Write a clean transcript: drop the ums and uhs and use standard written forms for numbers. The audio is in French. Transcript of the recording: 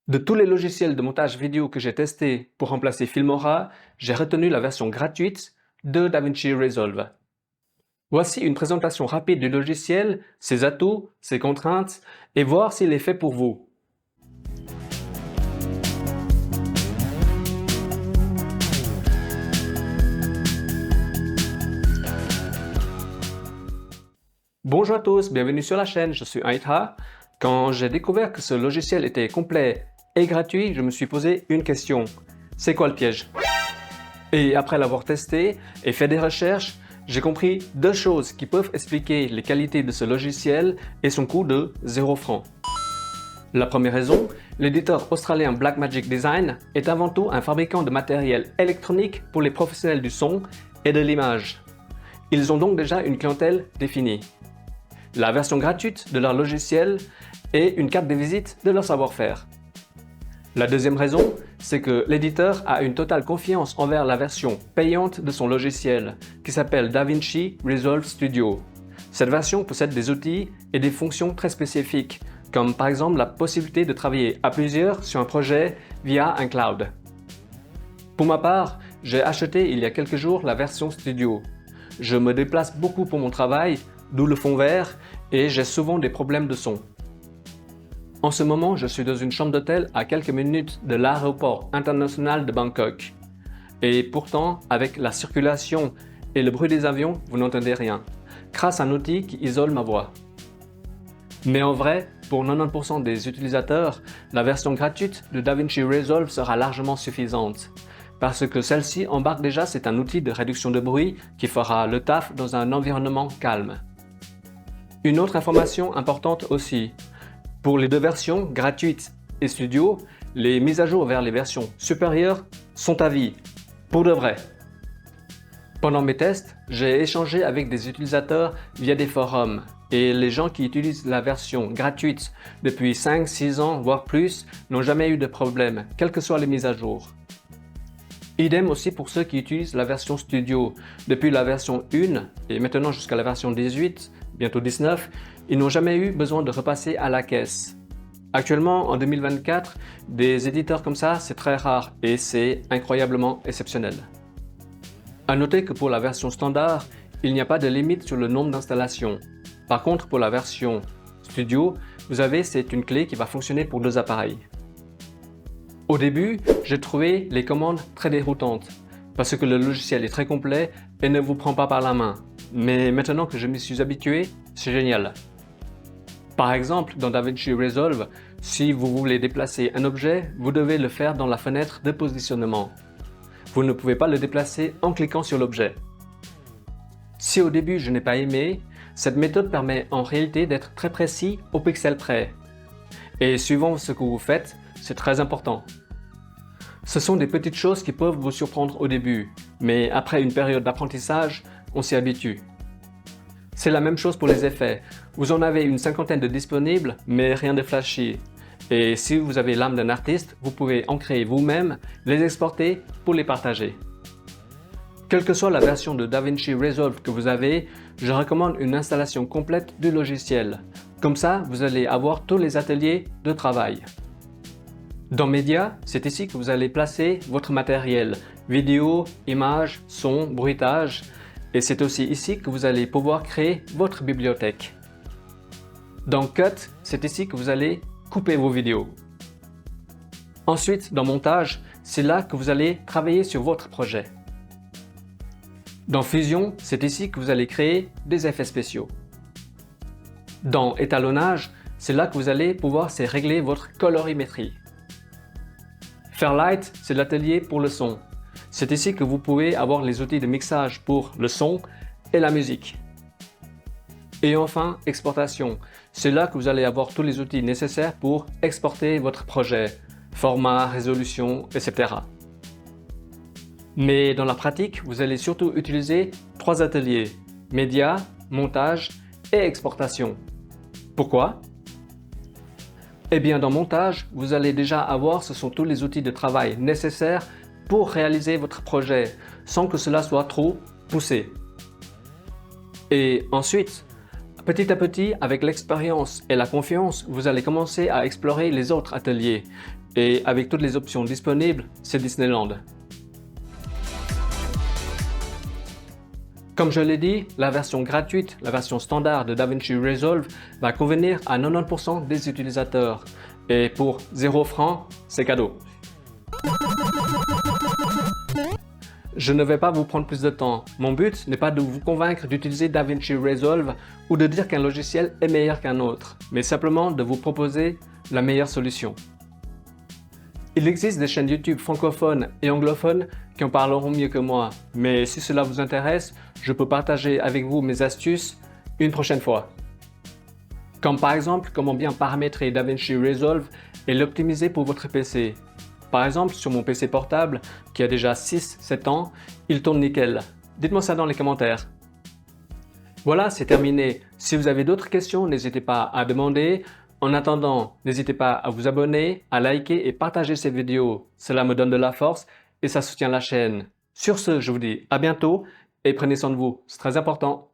De tous les logiciels de montage vidéo que j'ai testés pour remplacer Filmora, j'ai retenu la version gratuite de DaVinci Resolve. Voici une présentation rapide du logiciel, ses atouts, ses contraintes et voir s'il est fait pour vous. Bonjour à tous, bienvenue sur la chaîne, je suis Aitha. Quand j'ai découvert que ce logiciel était complet et gratuit, je me suis posé une question. C'est quoi le piège? Et après l'avoir testé et fait des recherches, j'ai compris deux choses qui peuvent expliquer les qualités de ce logiciel et son coût de 0 francs. La première raison, l'éditeur australien Blackmagic Design est avant tout un fabricant de matériel électronique pour les professionnels du son et de l'image. Ils ont donc déjà une clientèle définie. La version gratuite de leur logiciel est une carte de visite de leur savoir-faire. La deuxième raison, c'est que l'éditeur a une totale confiance envers la version payante de son logiciel, qui s'appelle DaVinci Resolve Studio. Cette version possède des outils et des fonctions très spécifiques, comme par exemple la possibilité de travailler à plusieurs sur un projet via un cloud. Pour ma part, j'ai acheté il y a quelques jours la version Studio. Je me déplace beaucoup pour mon travail, d'où le fond vert, et j'ai souvent des problèmes de son. En ce moment, je suis dans une chambre d'hôtel à quelques minutes de l'aéroport international de Bangkok. Et pourtant, avec la circulation et le bruit des avions, vous n'entendez rien, grâce à un outil qui isole ma voix. Mais en vrai, pour 90% des utilisateurs, la version gratuite de DaVinci Resolve sera largement suffisante. Parce que celle-ci embarque déjà, c'est un outil de réduction de bruit qui fera le taf dans un environnement calme. Une autre information importante aussi. Pour les deux versions, gratuite et studio, les mises à jour vers les versions supérieures sont à vie, pour de vrai. Pendant mes tests, j'ai échangé avec des utilisateurs via des forums et les gens qui utilisent la version gratuite depuis 5-6 ans, voire plus, n'ont jamais eu de problème, quelles que soient les mises à jour. Idem aussi pour ceux qui utilisent la version studio. Depuis la version 1 et maintenant jusqu'à la version 18, bientôt 19, ils n'ont jamais eu besoin de repasser à la caisse. Actuellement, en 2024, des éditeurs comme ça, c'est très rare et c'est incroyablement exceptionnel. À noter que pour la version standard, il n'y a pas de limite sur le nombre d'installations. Par contre, pour la version Studio, vous avez c'est une clé qui va fonctionner pour deux appareils. Au début, j'ai trouvé les commandes très déroutantes parce que le logiciel est très complet et ne vous prend pas par la main. Mais maintenant que je m'y suis habitué, c'est génial. Par exemple, dans DaVinci Resolve, si vous voulez déplacer un objet, vous devez le faire dans la fenêtre de positionnement. Vous ne pouvez pas le déplacer en cliquant sur l'objet. Si au début je n'ai pas aimé, cette méthode permet en réalité d'être très précis au pixel près. Et suivant ce que vous faites, c'est très important. Ce sont des petites choses qui peuvent vous surprendre au début, mais après une période d'apprentissage, on s'y habitue. C'est la même chose pour les effets. Vous en avez une cinquantaine de disponibles, mais rien de flashy. Et si vous avez l'âme d'un artiste, vous pouvez en créer vous-même, les exporter pour les partager. Quelle que soit la version de DaVinci Resolve que vous avez, je recommande une installation complète du logiciel. Comme ça, vous allez avoir tous les ateliers de travail. Dans Médias, c'est ici que vous allez placer votre matériel, vidéo, images, son, bruitage, et c'est aussi ici que vous allez pouvoir créer votre bibliothèque. Dans Cut, c'est ici que vous allez couper vos vidéos. Ensuite, dans Montage, c'est là que vous allez travailler sur votre projet. Dans Fusion, c'est ici que vous allez créer des effets spéciaux. Dans Étalonnage, c'est là que vous allez pouvoir régler votre colorimétrie. Fairlight, c'est l'atelier pour le son. C'est ici que vous pouvez avoir les outils de mixage pour le son et la musique. Et enfin, exportation. C'est là que vous allez avoir tous les outils nécessaires pour exporter votre projet, format, résolution, etc. Mais dans la pratique, vous allez surtout utiliser trois ateliers: médias, montage et exportation. Pourquoi? Eh bien, dans Montage, vous allez déjà avoir, ce sont tous les outils de travail nécessaires pour réaliser votre projet, sans que cela soit trop poussé. Et ensuite, petit à petit, avec l'expérience et la confiance, vous allez commencer à explorer les autres ateliers. Et avec toutes les options disponibles, c'est Disneyland. Comme je l'ai dit, la version gratuite, la version standard de DaVinci Resolve va convenir à 90% des utilisateurs. Et pour 0 francs, c'est cadeau. Je ne vais pas vous prendre plus de temps. Mon but n'est pas de vous convaincre d'utiliser DaVinci Resolve ou de dire qu'un logiciel est meilleur qu'un autre, mais simplement de vous proposer la meilleure solution. Il existe des chaînes YouTube francophones et anglophones qui en parleront mieux que moi, mais si cela vous intéresse, je peux partager avec vous mes astuces une prochaine fois. Comme par exemple, comment bien paramétrer DaVinci Resolve et l'optimiser pour votre PC. Par exemple, sur mon PC portable, qui a déjà 6-7 ans, il tourne nickel. Dites-moi ça dans les commentaires. Voilà, c'est terminé. Si vous avez d'autres questions, n'hésitez pas à demander. En attendant, n'hésitez pas à vous abonner, à liker et partager ces vidéos. Cela me donne de la force et ça soutient la chaîne. Sur ce, je vous dis à bientôt et prenez soin de vous, c'est très important.